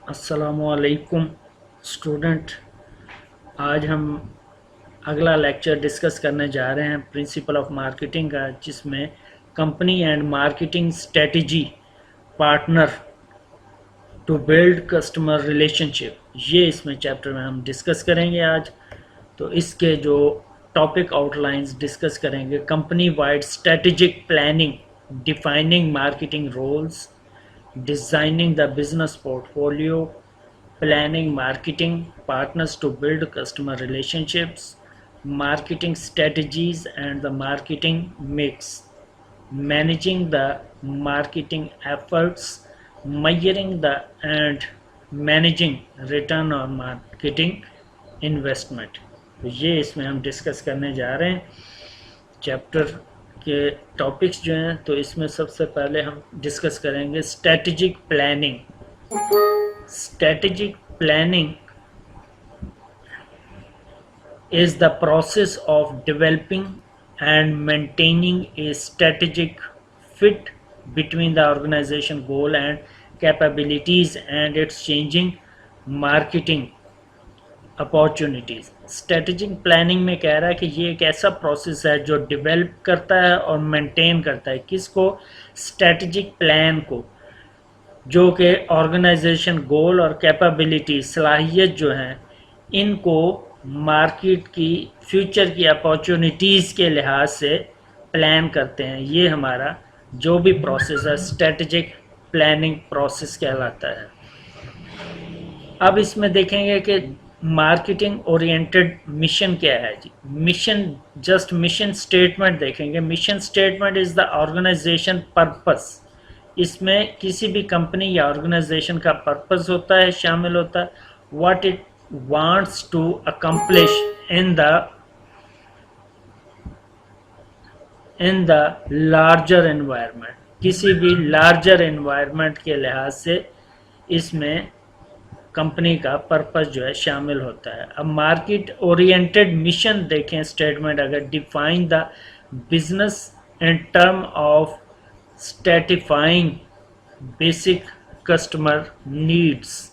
अस्सलामुअलैकुम स्टूडेंट। आज हम अगला लेक्चर डिस्कस करने जा रहे हैं प्रिंसिपल ऑफ मार्केटिंग का, जिसमें company and marketing strategy partner to build customer relationship, ये इसमें चैप्टर में हम डिस्कस करेंगे आज। तो इसके जो टॉपिक आउटलाइंस डिस्कस करेंगे: company wide strategic planning, defining marketing roles, designing the business portfolio, planning marketing partners to build customer relationships, marketing strategies and the marketing mix, managing the marketing efforts, measuring the and managing return on marketing investment। तो ये इसमें हम discuss करने जा रहे हैं chapter के topics जो हैं। तो इसमें सबसे पहले हम डिस्कस करेंगे strategic planning. Strategic planning is the process of developing and maintaining a strategic fit between the organization goal and capabilities and its changing marketing opportunities. Strategic planning में कह रहा है कि ये एक ऐसा प्रोसेस है जो डेवलप करता है और मेंटेन करता है किसको? स्ट्रेटेजिक प्लान को, जो कि ऑर्गेनाइजेशन गोल और कैपेबिलिटी सलाहियत जो हैं इनको मार्केट की फ्यूचर की अपॉर्चुनिटीज़ के लिहाज से प्लान करते हैं। ये हमारा जो भी प्रोसेस है स्ट्रेटेजिक प्लानिंग प्रोसेस कहलाता है। अब इसमें देखेंगे कि मार्केटिंग ओरिएंटेड मिशन क्या है जी। मिशन, जस्ट मिशन स्टेटमेंट देखेंगे। Mission statement is the organization purpose. इसमें किसी भी कंपनी या ऑर्गेनाइजेशन का पर्पस होता है, शामिल होता है, what it wants to accomplish in the larger environment. किसी भी लार्जर एनवायरनमेंट के लिहाज से इसमें कंपनी का पर्पस जो है शामिल होता है। अब मार्केट ओरिएंटेड मिशन देखें स्टेटमेंट, अगर define the business in term of stratifying basic customer needs.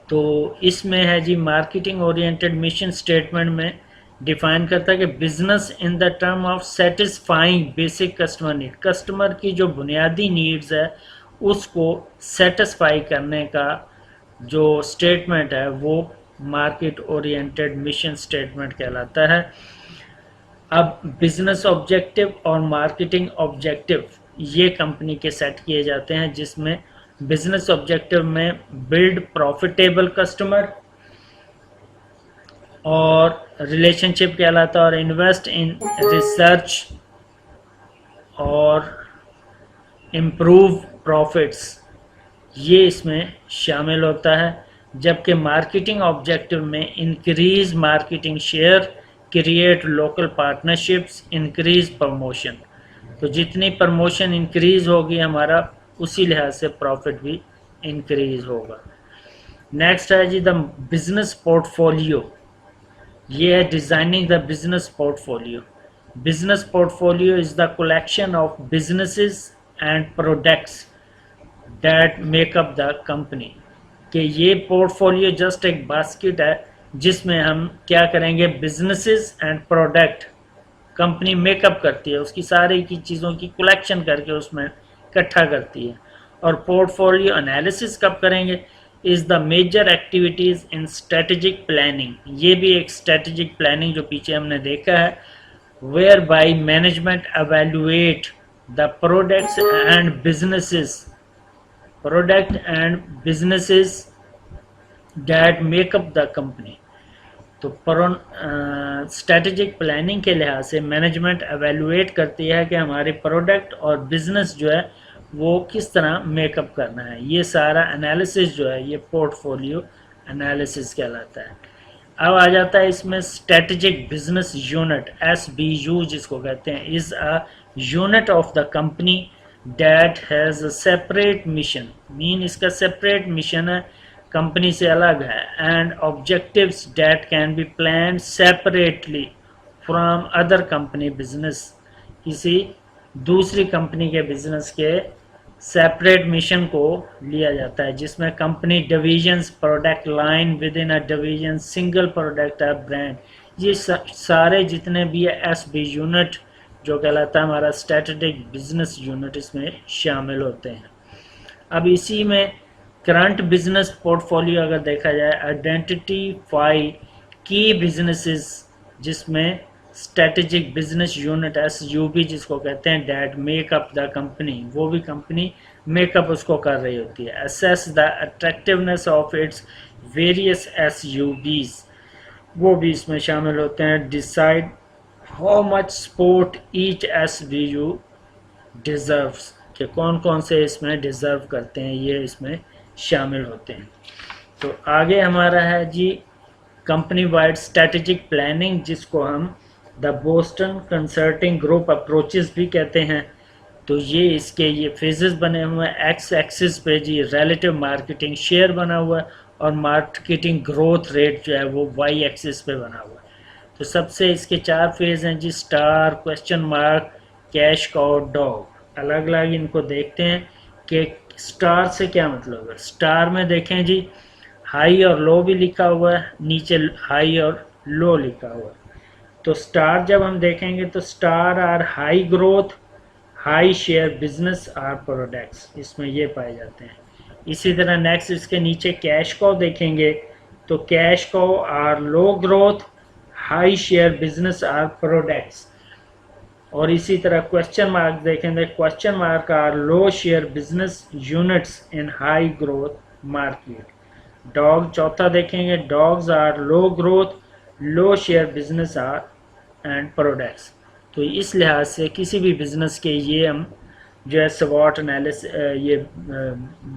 तो इसमें है जी मार्केटिंग ओरिएंटेड मिशन स्टेटमेंट में डिफाइन करता है कि business in the term of satisfying basic customer need. Customer की जो बुनियादी नीड्स है उसको सेटिस्फाई करने का जो स्टेटमेंट है वो मार्केट ओरिएंटेड मिशन स्टेटमेंट कहलाता है। अब बिजनेस ऑब्जेक्टिव और मार्केटिंग ऑब्जेक्टिव ये कंपनी के सेट किए जाते हैं, जिसमें बिजनेस ऑब्जेक्टिव में बिल्ड प्रॉफिटेबल कस्टमर और रिलेशनशिप कहलाता है, और इन्वेस्ट इन रिसर्च और इम्प्रूव प्रॉफिट्स, ये इसमें शामिल होता है। जबकि मार्केटिंग ऑब्जेक्टिव में increase marketing share, create local partnerships, increase promotion. तो जितनी प्रमोशन इंक्रीज होगी हमारा, उसी लिहाज से प्रॉफिट भी इंक्रीज होगा। नेक्स्ट है जी द बिजनेस पोर्टफोलियो। ये है designing the business portfolio. Business portfolio is the collection of businesses and products that make up the company. कि ये पोर्टफोलियो जस्ट एक बास्केट है जिसमें हम क्या करेंगे, businesses and product company makeup करती है, उसकी सारी की चीज़ों की कलेक्शन करके उसमें इकट्ठा करती है। और पोर्टफोलियो एनालिसिस कब करेंगे? Is the major activities in strategic planning. ये भी एक स्ट्रेटेजिक प्लानिंग जो पीछे हमने देखा है, where by management evaluate the products and businesses that make up the company. तो स्ट्रेटेजिक प्लानिंग के लिहाज से मैनेजमेंट एवेल्युएट करती है कि हमारे प्रोडक्ट और बिजनेस जो है वो किस तरह मेकअप करना है। ये सारा एनालिसिस जो है ये पोर्टफोलियो एनालिसिस कहलाता है। अब आ जाता है इसमें स्ट्रेटेजिक बिजनेस यूनिट, SBU जिसको कहते हैं, is a unit of the company that has a separate mission. Mean इसका सेपरेट मिशन है, कंपनी से अलग है, and objectives that can be plan separately from other company business. किसी दूसरी कंपनी के बिजनेस के सेपरेट मिशन को लिया जाता है, जिसमें company divisions, product line with in a division, single product है ब्रांड, ये सारे जितने भी है SB यूनिट जो कहलाता है हमारा स्ट्रेटेजिक बिजनेस यूनिट, इसमें शामिल होते हैं। अब इसी में करंट बिजनेस पोर्टफोलियो अगर देखा जाए, आइडेंटिफाई की बिजनेसेस, जिसमें स्ट्रेटेजिक बिजनेस यूनिट SUB जिसको कहते हैं, डैट मेकअप द कंपनी, वो भी कंपनी मेकअप उसको कर रही होती है। Assess the attractiveness of its various SUBs, वो भी इसमें शामिल होते हैं। Decide how much support each SBU deserves, कि कौन कौन से इसमें डिज़र्व करते हैं, ये इसमें शामिल होते हैं। तो आगे हमारा है जी कंपनी वाइड स्ट्रेटेजिक प्लानिंग, जिसको हम the Boston consulting group approaches भी कहते हैं। तो ये इसके ये फेजेस बने हुए हैं। एक्स एक्सिस पे जी रिलेटिव मार्केटिंग शेयर बना हुआ है, और मार्केटिंग ग्रोथ रेट जो है वो वाई एक्सिस पे बना हुआ है। तो सबसे इसके 4 फेज हैं जी, star, question mark, cash cow, dog. अलग अलग इनको देखते हैं कि स्टार से क्या मतलब है। स्टार में देखें जी, हाई और लो भी लिखा हुआ है, नीचे हाई और लो लिखा हुआ है। तो स्टार जब हम देखेंगे तो star are high growth, high share business or products, इसमें ये पाए जाते हैं। इसी तरह नेक्स्ट इसके नीचे कैश को देखेंगे तो cash cow are low growth, high share business or products. और इसी तरह क्वेश्चन मार्क देखेंगे, question mark are low share business units in high growth market. Dog चौथा देखेंगे, dogs are low growth, low share business or and products. तो इस लिहाज से किसी भी बिजनेस के ये हम जो है स्वॉट एनालिसिस, ये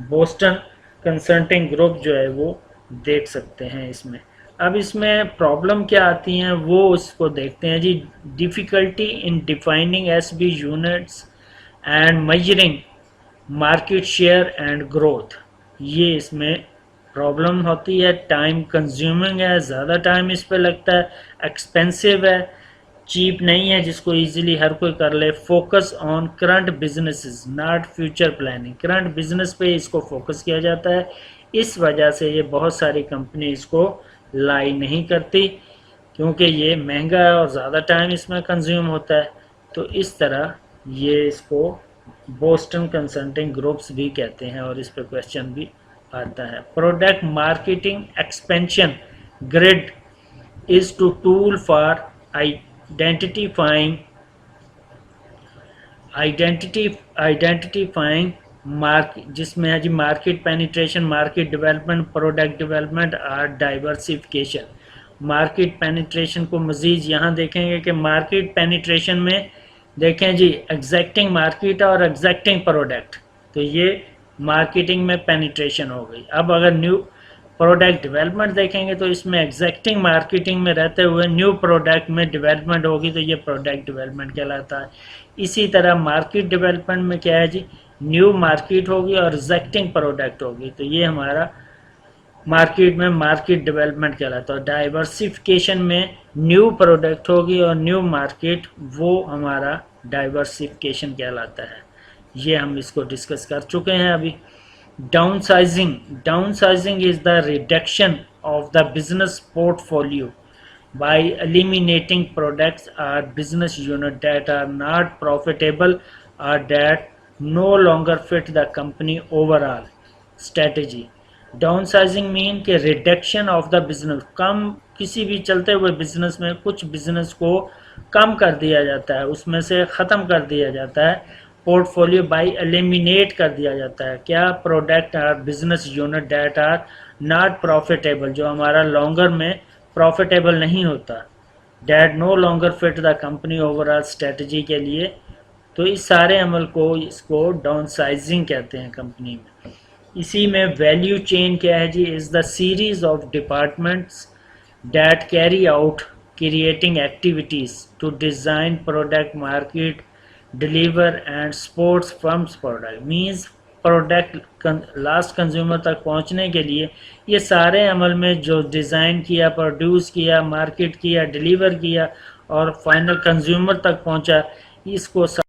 बोस्टन कंसल्टिंग ग्रुप जो है वो देख सकते हैं इसमें। अब इसमें प्रॉब्लम क्या आती हैं वो उसको देखते हैं जी। Difficulty in defining SB units and measuring market share and growth, ये इसमें प्रॉब्लम होती है। टाइम कंज्यूमिंग है, ज़्यादा टाइम इस पर लगता है, एक्सपेंसिव है, चीप नहीं है जिसको इजीली हर कोई कर ले। Focus on current businesses not future planning, current business पे इसको फोकस किया जाता है, इस वजह से ये बहुत सारी कंपनी इसको लाई नहीं करती, क्योंकि ये महंगा है और ज़्यादा टाइम इसमें कंज्यूम होता है। तो इस तरह ये इसको बोस्टन कंसल्टिंग ग्रुप्स भी कहते हैं, और इस पर क्वेश्चन भी आता है। Product marketing expansion grid is to tool for identifying market, जिसमें है जी market penetration, market development, product development और डाइवर्सिफिकेशन। मार्केट पेनिट्रेशन को मज़ीद यहाँ देखेंगे कि मार्केट पेनिट्रेशन में देखें जी एग्जैक्टिंग मार्केट और एग्जैक्टिंग प्रोडक्ट, तो ये मार्केटिंग में पेनिट्रेशन हो गई। अब अगर न्यू प्रोडक्ट डेवलपमेंट देखेंगे तो इसमें एग्जैक्टिंग मार्केटिंग में रहते हुए न्यू प्रोडक्ट में डेवलपमेंट होगी, तो ये प्रोडक्ट डेवलपमेंट कहलाता है। इसी तरह मार्केट डेवलपमेंट में क्या है जी, न्यू मार्केट होगी और एग्जैक्टिंग प्रोडक्ट होगी, तो ये हमारा मार्केट में मार्केट डेवलपमेंट कहलाता है। डाइवर्सिफिकेशन में न्यू प्रोडक्ट होगी और न्यू मार्केट, वो हमारा डाइवर्सिफिकेशन कहलाता है। ये हम इसको डिस्कस कर चुके हैं अभी। Downsizing is the reduction of the business portfolio by eliminating products or business units that are not profitable or that no longer fit the company overall strategy. Downsizing mean कि reduction of the business, कम किसी भी चलते हुए business में कुछ business को कम कर दिया जाता है, उसमें से ख़त्म कर दिया जाता है। पोर्टफोलियो बाई एलिमिनेट कर दिया जाता है। क्या, प्रोडक्ट और business unit that are not profitable, जो हमारा लॉन्गर में प्रॉफिटेबल नहीं होता, that no longer fit the company overall strategy के लिए। तो इस सारे अमल को इसको डाउनसाइजिंग कहते हैं कंपनी में। इसी में वैल्यू चेन क्या है जी, is the series of departments that carry out creating activities to design product, market, deliver and support firms product. Means product last consumer तक पहुंचने के लिए ये सारे अमल में जो डिज़ाइन किया, प्रोड्यूस किया, मार्केट किया, डिलीवर किया और फाइनल कंज्यूमर तक पहुंचा, इसको